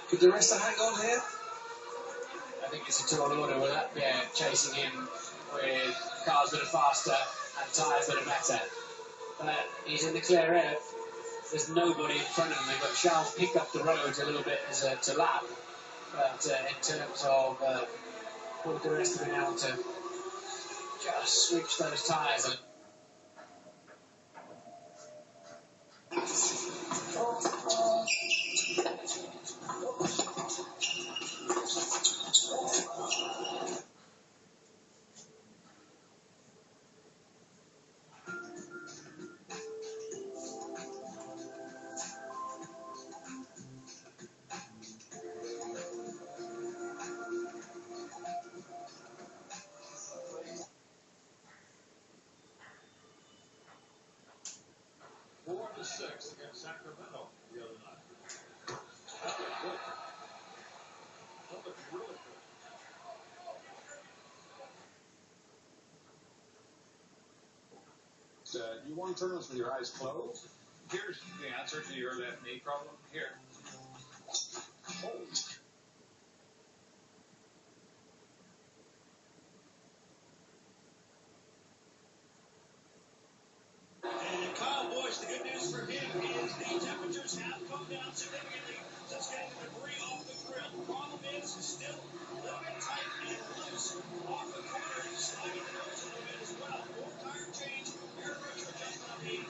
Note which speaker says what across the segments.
Speaker 1: Could the rest hang on here?
Speaker 2: I think it's a tall order with that pair chasing him with cars that are faster and tyres that are better. But he's in the clear air. There's nobody in front of him. They've got Charles pick up the roads a little bit as to lap. But in terms of would the rest have been able to just switch those tyres and
Speaker 3: Six against Sacramento the other night. That was good. That was really good. You won tournaments with your eyes closed? Here's the answer to your left knee problem. Here. Holy.
Speaker 4: And Kyle Busch, the good news for him is the temperatures have come down significantly since getting the debris off the grill. The problem is still a little bit tight and loose off the corner and sliding the nose a little bit as well. Fourth tire change, air pressure adjustment on the 18.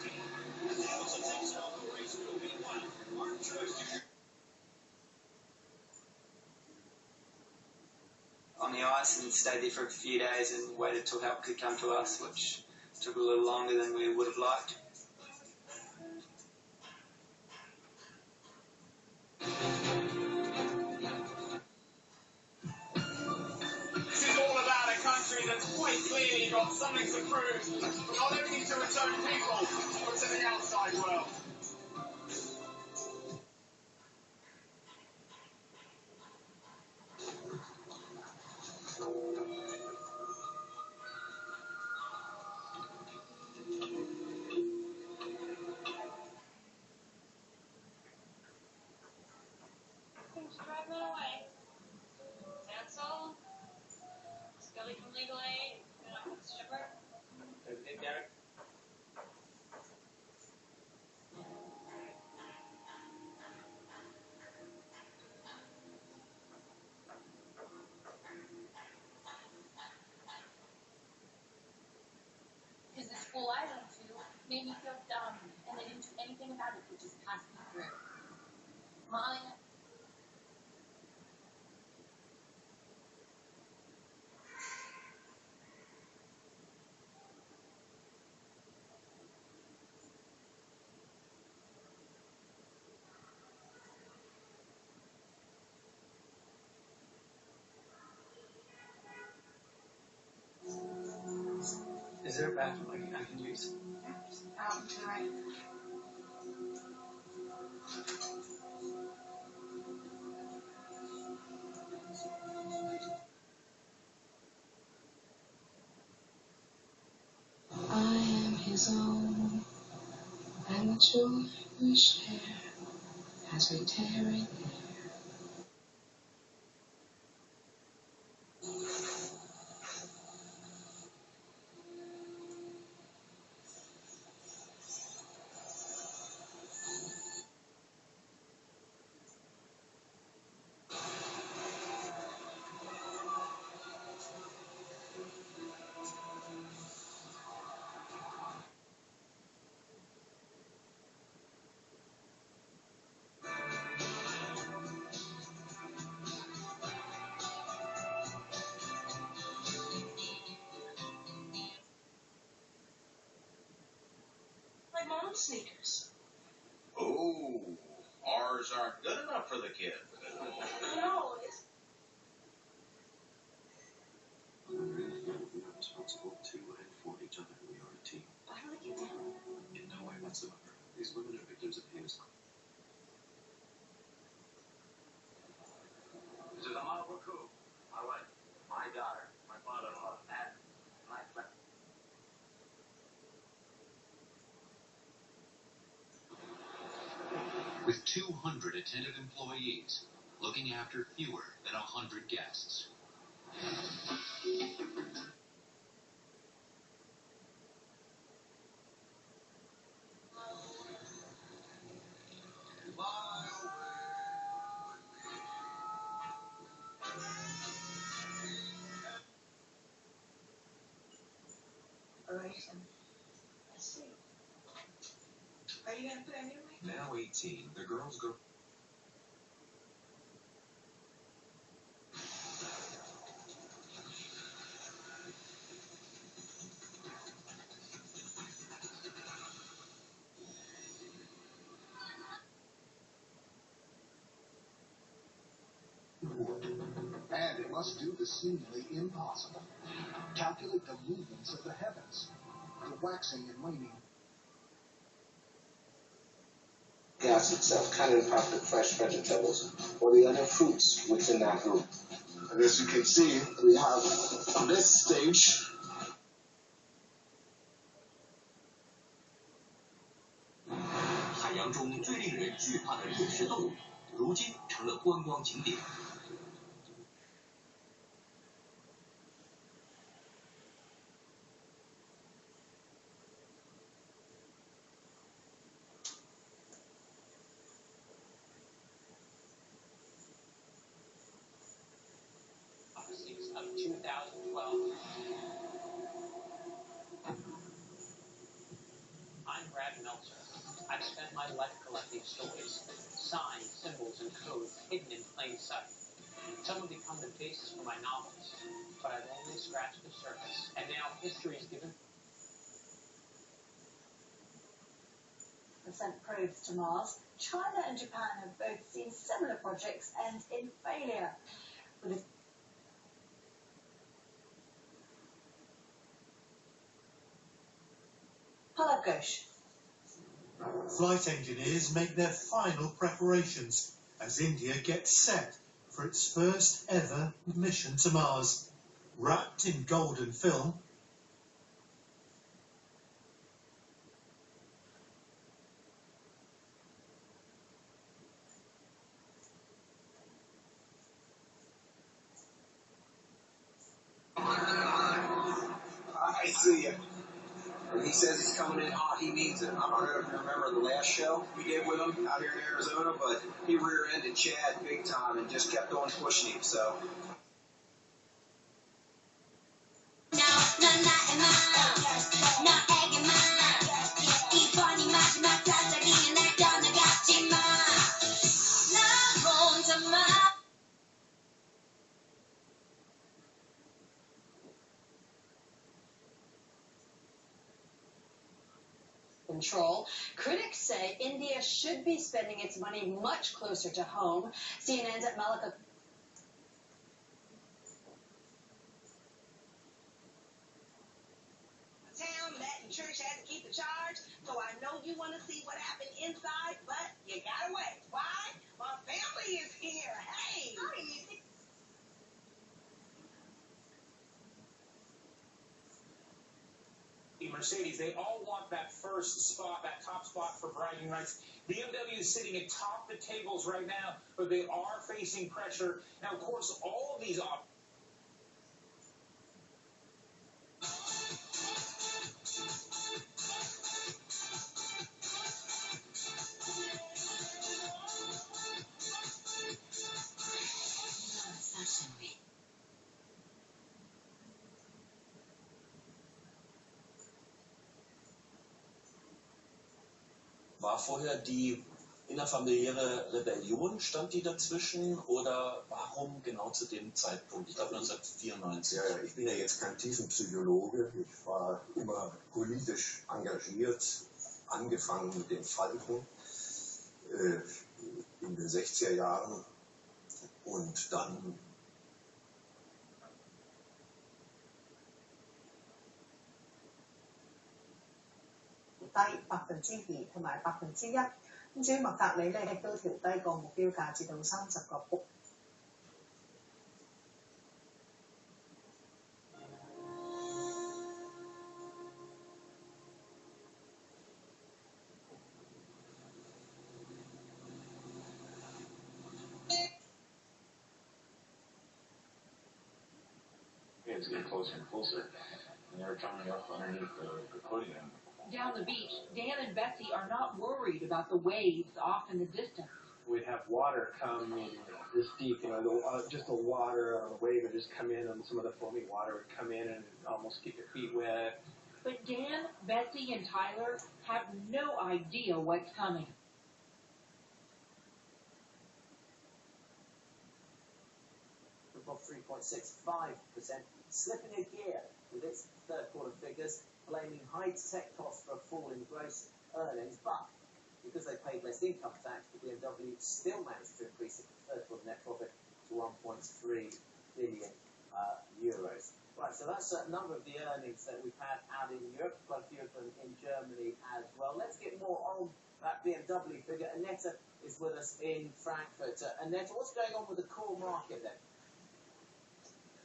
Speaker 4: And he also takes it off the race wheel. Meanwhile, Martin Truex Jr.
Speaker 5: on the ice and stayed there for a few days and waited till help could come to us, which took a little longer than we would have liked.
Speaker 4: This is all about a country that's quite clearly got something to prove, but not only to its own people, but to the outside world.
Speaker 6: Who's driving away? Cancel. Scully from legal aid. Good on stripper.
Speaker 2: everything, Derek.
Speaker 6: Because the school I went to made me feel dumb, and they didn't do anything about it. They just passed me through. Molly.
Speaker 5: Is there a bathroom I can use?
Speaker 6: Out to the right.
Speaker 7: I am his own, and the joy we share as we tarry there.
Speaker 6: Like mom's sneakers.
Speaker 8: Oh, ours aren't good enough for the kid.
Speaker 6: No, it's.
Speaker 9: We are responsible to and for each other. We are a team.
Speaker 6: I like it down.
Speaker 9: In no way whatsoever. These women are victims of heinous crime.
Speaker 8: This is a Marlboro coup. My wife, my daughter, my father-in-law, and my friend.
Speaker 10: With 200 attentive employees,
Speaker 1: looking after fewer than 100 guests.
Speaker 7: Alright, let's see. Are you gonna put on your mic?
Speaker 9: Now 18, the girls go.
Speaker 10: And it must do the seemingly impossible. Calculate the movements of the heavens, the waxing and waning.
Speaker 11: Gas itself can impact the fresh vegetables or the other fruits within that group. And as you can see, we have on this stage
Speaker 1: 海洋中最令人惧怕的掠食动物，如今成了观光景点。
Speaker 2: Of 2012. I'm Brad Meltzer. I've spent my life collecting stories, signs, symbols, and codes hidden in plain sight. Some have become the basis for my novels, but I've only scratched the surface. And now history is given.
Speaker 12: Sent probes to Mars. China and Japan have both seen similar projects end in failure. With a Ghosh.
Speaker 13: Flight engineers make their final preparations as India gets set for its first ever mission to Mars. Wrapped in golden film,
Speaker 11: I see you. When he says he's coming in hot, he means it. I don't know if you remember the last show we did with him out here in Arizona, but he rear-ended Chad big time and just kept on pushing him, so.
Speaker 12: Control. Critics say India should be spending its money much closer to home. CNN's at Malika.
Speaker 14: Town, Latin church had to keep the charge, so I know you want to see what happened inside, but you gotta wait. Why? My family is here. Hey!
Speaker 2: Mercedes, they all want that first spot, that top spot for bragging rights. BMW is sitting atop the tables right now, but they are facing pressure. Now, of course, all of these
Speaker 9: War vorher die innerfamiliäre Rebellion, stand die dazwischen oder warum genau zu dem Zeitpunkt? Ich glaube 1994.
Speaker 15: Ja, ich bin ja jetzt kein Tiefenpsychologe. Ich war immer politisch engagiert, angefangen mit den Falken in den 60er Jahren und dann
Speaker 12: 低2%同埋1%。咁至於麥格里咧，亦都調低個目標價至到30個8。
Speaker 3: waves get closer and closer, and they're coming up underneath the podium.
Speaker 16: Down the beach, Dan and Betsy are not worried about the waves off in the distance.
Speaker 17: We'd have water come in this deep, just the water on the wave would just come in, and some of the foamy water would come in and almost get your feet wet.
Speaker 16: But Dan, Betsy, and Tyler have no idea what's coming.
Speaker 18: Above 3.65%, slipping a gear with its third quarter figures, blaming high tech costs for a fall in gross earnings, but because they paid less income tax, the BMW still managed to increase its third quarter net profit to 1.3 billion euros. Right, so that's a number of the earnings that we've had out in Europe, quite a few of them in Germany as well. Let's get more on that BMW figure. Annette is with us in Frankfurt. Annette, what's going on with the core market then?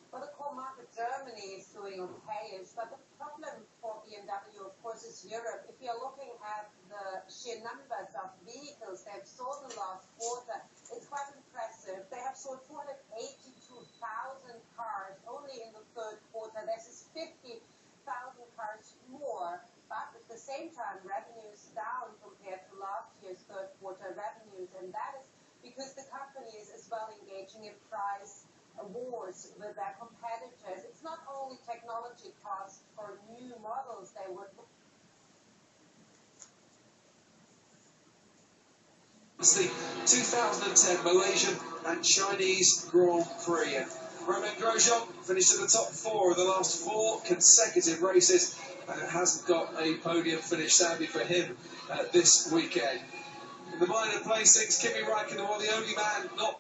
Speaker 19: Well, the core market, Germany, is doing okay-ish, but the problem for BMW, of course, is Europe. If you're looking at the sheer numbers of vehicles they've sold in the last quarter, it's quite impressive. They have sold 282,000 cars only in the third quarter. This is 50,000 cars more, but at the same time, revenue is down compared to last year's third quarter revenues, and that is because the company is as well engaging in price wars with their competitors. It's not only technology costs for new models they would.
Speaker 2: It's the 2010 Malaysian and Chinese Grand Prix. Romain Grosjean finished in the top 4 of the last 4 consecutive races, and it hasn't got a podium finish, sadly for him, this weekend. In the minor placings, Kimi Räikkönen was the only man not